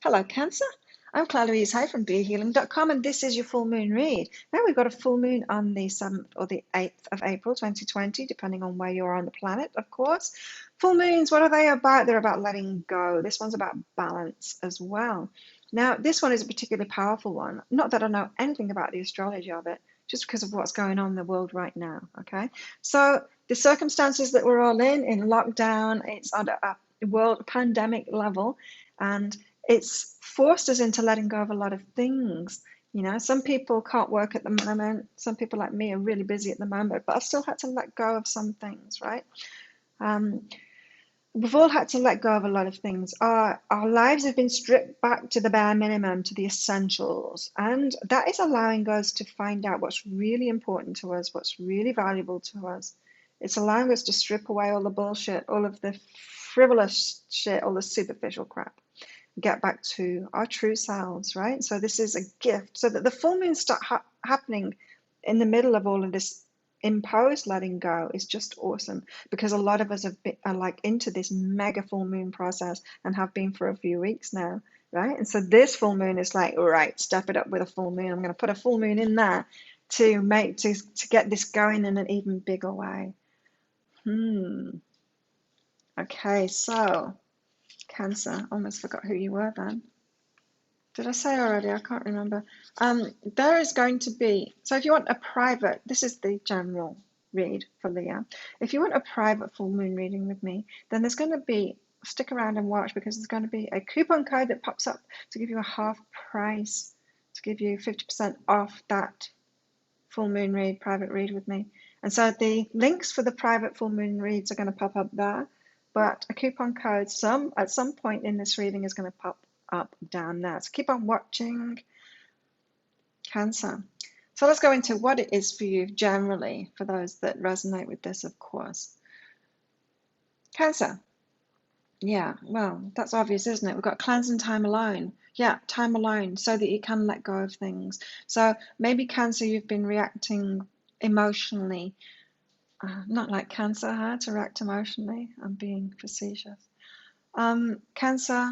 Hello, Cancer. I'm Claire Louise Hay from BeHealing.com, and this is your full moon read. Now, we've got a full moon on the 7th or the 8th of April 2020, depending on where you are on the planet, of course. Full moons, what are they about? They're about letting go. This one's about balance as well. Now, this one is a particularly powerful one. Not that I know anything about the astrology of it, just because of what's going on in the world right now, okay? So, the circumstances that we're all in lockdown, it's on a world pandemic level, and it's forced us into letting go of a lot of things. Some people can't work at the moment. Some people like me are really busy at the moment, but I've still had to let go of some things, right? We've all had to let go of a lot of things. Our lives have been stripped back to the bare minimum, to the essentials, and that is allowing us to find out what's really important to us, what's really valuable to us. It's allowing us to strip away all the bullshit, all of the frivolous shit, all the superficial crap, get back to our true selves, right? So this is a gift, so that the full moons start happening in the middle of all of this imposed letting go is just awesome, because a lot of us are like into this mega full moon process and have been for a few weeks now, right? And so this full moon is like, all right, step it up with a full moon. I'm going to put a full moon in there to get this going in an even bigger way. Okay, so Cancer, almost forgot who you were then. Did I say already? I can't remember. There is going to be, so if you want a private, this is the general read for Leo. If you want a private full moon reading with me, then there's going to be, stick around and watch, because there's going to be a coupon code that pops up to give you a half price, to give you 50% off that full moon read, private read with me. And so the links for the private full moon reads are going to pop up there, but a coupon code at some point in this reading is going to pop up down there. So keep on watching, Cancer. So let's go into what it is for you generally, for those that resonate with this, of course. Cancer. Yeah, well, that's obvious, isn't it? We've got cleanse and time alone. Yeah, time alone, so that you can let go of things. So maybe Cancer, you've been reacting emotionally. Not like Cancer had to react emotionally. I'm being facetious. Cancer,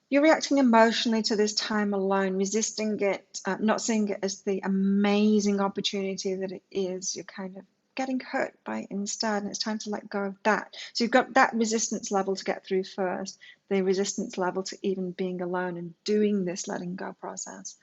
you're reacting emotionally to this time alone, resisting it, not seeing it as the amazing opportunity that it is. You're kind of getting hurt by it instead, and it's time to let go of that. So you've got that resistance level to get through first, the resistance level to even being alone and doing this letting go process.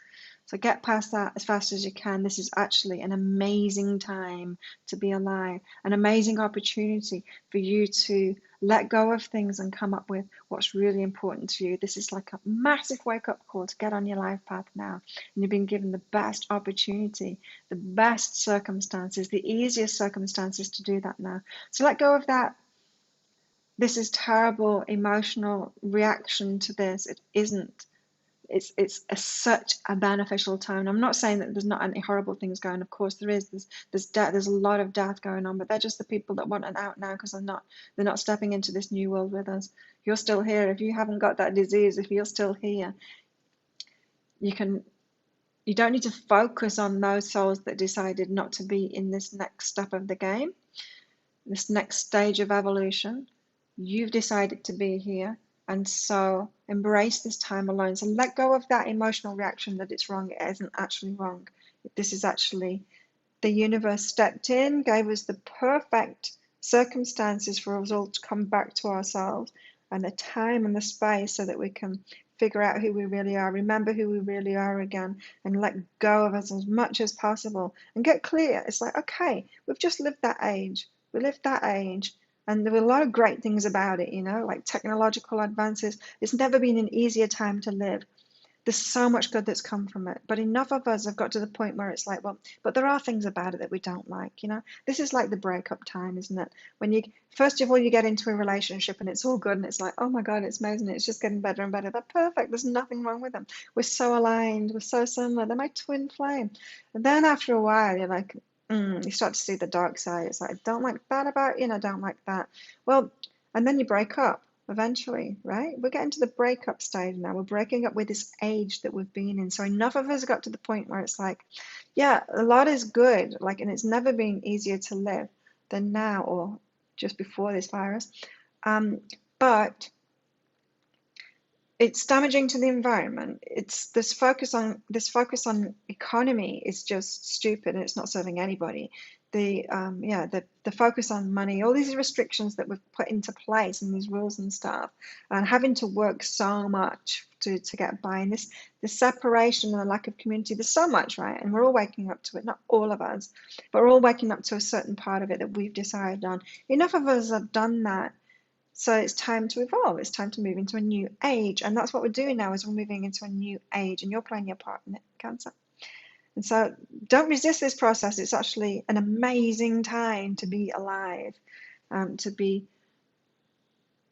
So get past that as fast as you can. This is actually an amazing time to be alive, an amazing opportunity for you to let go of things and come up with what's really important to you. This is like a massive wake-up call to get on your life path now. And you've been given the best opportunity, the best circumstances, the easiest circumstances to do that now. So let go of that. This is terrible emotional reaction to this. It isn't. It's such a beneficial time. I'm not saying that there's not any horrible things going. Of course there is. There's death. There's a lot of death going on, but they're just the people that want an out now, because they're not stepping into this new world with us. You're still here. If you haven't got that disease, if you're still here, you don't need to focus on those souls that decided not to be in this next step of the game, this next stage of evolution. You've decided to be here. And so embrace this time alone. So let go of that emotional reaction that it's wrong. It isn't actually wrong. This is actually the universe stepped in, gave us the perfect circumstances for us all to come back to ourselves, and the time and the space so that we can figure out who we really are, remember who we really are again, and let go of us as much as possible and get clear. It's like, okay, we've just lived that age. We lived that age. And there were a lot of great things about it, like technological advances. It's never been an easier time to live. There's so much good that's come from it. But enough of us have got to the point where it's like, well, but there are things about it that we don't like, This is like the breakup time, isn't it? When first of all, you get into a relationship and it's all good and it's like, oh my God, it's amazing. It's just getting better and better. They're perfect. There's nothing wrong with them. We're so aligned. We're so similar. They're my twin flame. And then after a while, you're like, you start to see the dark side. It's like, I don't like that about you, and I don't like that. Well, and then you break up eventually, right? We're getting to the breakup stage now. We're breaking up with this age that we've been in. So enough of us got to the point where it's like, yeah, a lot is good, and it's never been easier to live than now or just before this virus. But it's damaging to the environment. It's this focus on economy is just stupid, and it's not serving anybody. The focus on money, all these restrictions that we've put into place, and these rules and stuff, and having to work so much to get by, and this separation and the lack of community. There's so much, right? And we're all waking up to it. Not all of us, but we're all waking up to a certain part of it that we've decided on. Enough of us have done that. So it's time to evolve. It's time to move into a new age. And that's what we're doing now, is we're moving into a new age, and you're playing your part in it, Cancer. And so don't resist this process. It's actually an amazing time to be alive, to be,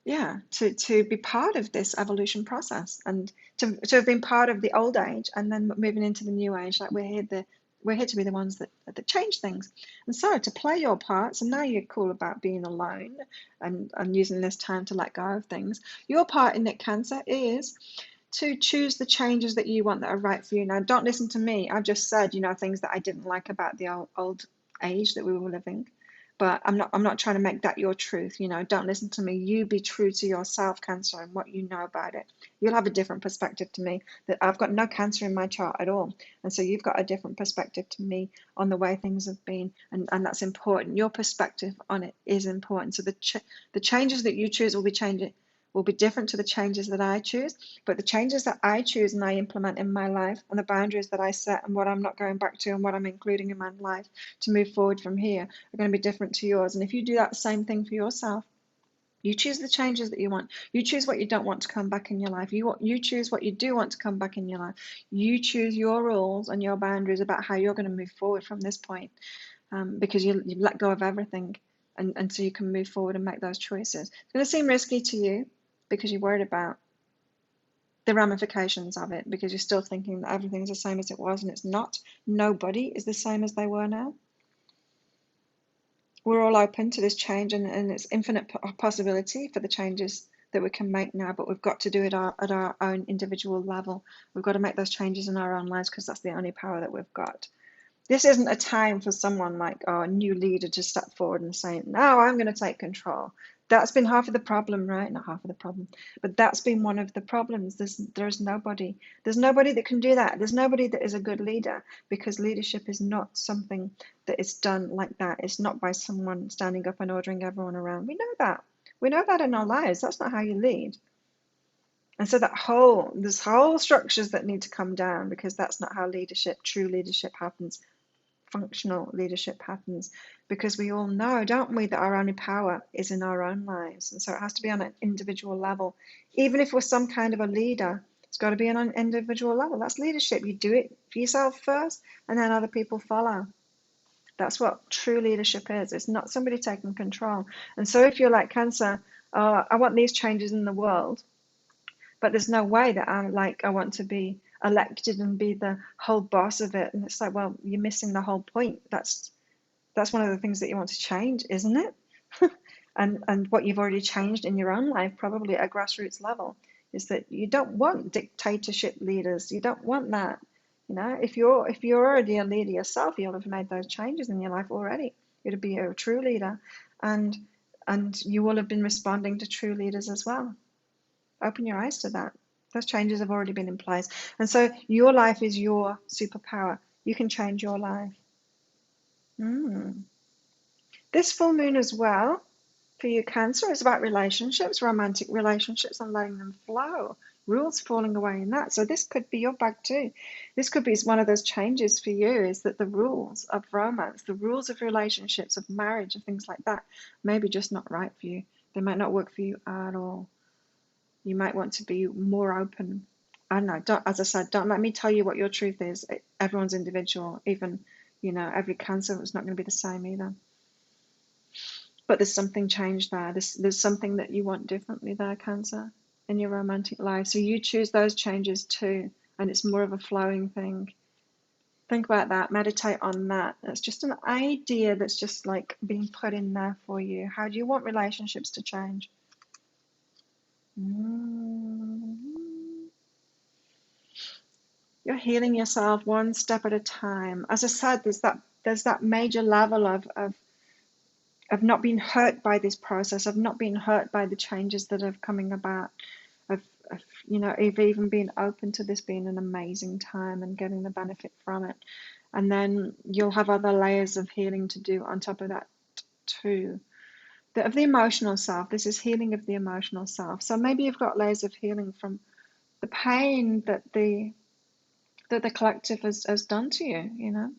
yeah, to be part of this evolution process, and to have been part of the old age and then moving into the new age. Like we're here to be the ones that change things. And so to play your part, so now you're cool about being alone and using this time to let go of things. Your part in it, Cancer, is to choose the changes that you want that are right for you. Now, don't listen to me. I've just said, things that I didn't like about the old age that we were living. But I'm not trying to make that your truth. Don't listen to me. You be true to yourself, Cancer, and what you know about it. You'll have a different perspective to me. That I've got no Cancer in my chart at all. And so you've got a different perspective to me on the way things have been. And that's important. Your perspective on it is important. So the changes that you choose will be different to the changes that I choose, but the changes that I choose and I implement in my life, and the boundaries that I set, and what I'm not going back to, and what I'm including in my life to move forward from here, are going to be different to yours. And if you do that same thing for yourself, you choose the changes that you want. You choose what you don't want to come back in your life. You choose what you do want to come back in your life. You choose your rules and your boundaries about how you're going to move forward from this point, because you've let go of everything, and so you can move forward and make those choices. It's going to seem risky to you, because you're worried about the ramifications of it, because you're still thinking that everything's the same as it was, and it's not. Nobody is the same as they were now. We're all open to this change, and it's infinite possibility for the changes that we can make now, but we've got to do it at our own individual level. We've got to make those changes in our own lives, because that's the only power that we've got. This isn't a time for someone like a new leader to step forward and say, no, I'm going to take control. That's been half of the problem, right? Not half of the problem, but that's been one of the problems. There's nobody that can do that. There's nobody that is a good leader, because leadership is not something that is done like that. It's not by someone standing up and ordering everyone around. We know that. We know that in our lives. That's not how you lead. And so there's whole structures that need to come down, because that's not how true leadership happens. Functional leadership happens, because we all know, don't we, that our only power is in our own lives. And so it has to be on an individual level. Even if we're some kind of a leader, it's got to be on an individual level. That's leadership. You do it for yourself first, and then other people follow. That's what true leadership is. It's not somebody taking control. And so if you're like, Cancer, I want these changes in the world, but there's no way that I want to be elected and be the whole boss of it. And it's like, well, you're missing the whole point. That's one of the things that you want to change, isn't it? and what you've already changed in your own life, probably at a grassroots level, is that you don't want dictatorship leaders. You don't want that. If you're already a leader yourself, you'll have made those changes in your life already. You'd be a true leader, and you will have been responding to true leaders as well. Open your eyes to that. Those changes have already been in place. And so your life is your superpower. You can change your life. This full moon as well, for you, Cancer, is about relationships, romantic relationships, and letting them flow. Rules falling away in that. So this could be your bag too. This could be one of those changes for you, is that the rules of romance, the rules of relationships, of marriage, and things like that, may be just not right for you. They might not work for you at all. You might want to be more open. I don't know. As I said, don't let me tell you what your truth is. Everyone's individual. Even, every Cancer is not going to be the same either. But there's something changed there. There's something that you want differently there, Cancer, in your romantic life. So you choose those changes too, and it's more of a flowing thing. Think about that. Meditate on that. It's just an idea that's just like being put in there for you. How do you want relationships to change? You're healing yourself one step at a time. As I said, there's that major level of not being hurt by this process, of not being hurt by the changes that are coming about, of you know, you've even been open to this being an amazing time and getting the benefit from it. And then you'll have other layers of healing to do on top of that too. Of the emotional self, this is healing of the emotional self. So maybe you've got layers of healing from the pain that the collective has done to you, you know.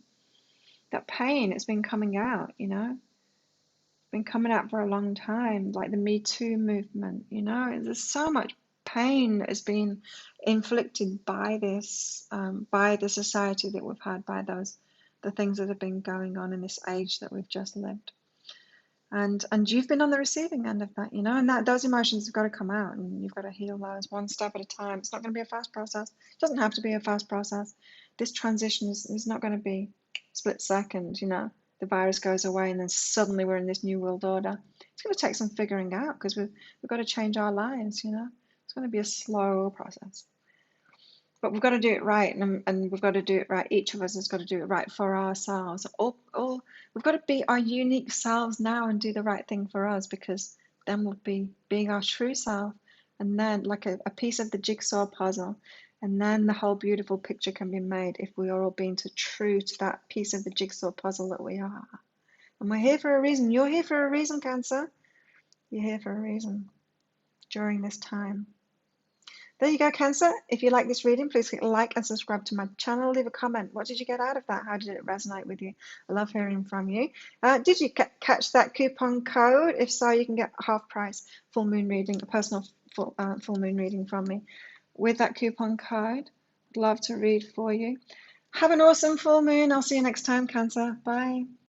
That pain, it's been coming out, you know. It's been coming out for a long time, like the Me Too movement, you know. There's so much pain that has been inflicted by this, by the society that we've had, by the things that have been going on in this age that we've just lived. And you've been on the receiving end of that, you know, and that those emotions have got to come out, and you've got to heal those one step at a time. It's not going to be a fast process. It doesn't have to be a fast process. This transition is not going to be split second, you know. The virus goes away and then suddenly we're in this new world order. It's going to take some figuring out because we've got to change our lives, you know. It's going to be a slow process. But we've got to do it right, and we've got to do it right. Each of us has got to do it right for ourselves. All we've got to be our unique selves now and do the right thing for us, because then we'll be being our true self, and then like a piece of the jigsaw puzzle, and then the whole beautiful picture can be made if we are all being true to that piece of the jigsaw puzzle that we are. And we're here for a reason. You're here for a reason, Cancer. You're here for a reason during this time. There you go, Cancer. If you like this reading, please click like and subscribe to my channel. Leave a comment. What did you get out of that? How did it resonate with you? I love hearing from you. Did you catch that coupon code? If so, you can get half price full moon reading, a personal full moon reading from me with that coupon code. I'd love to read for you. Have an awesome full moon. I'll see you next time, Cancer. Bye.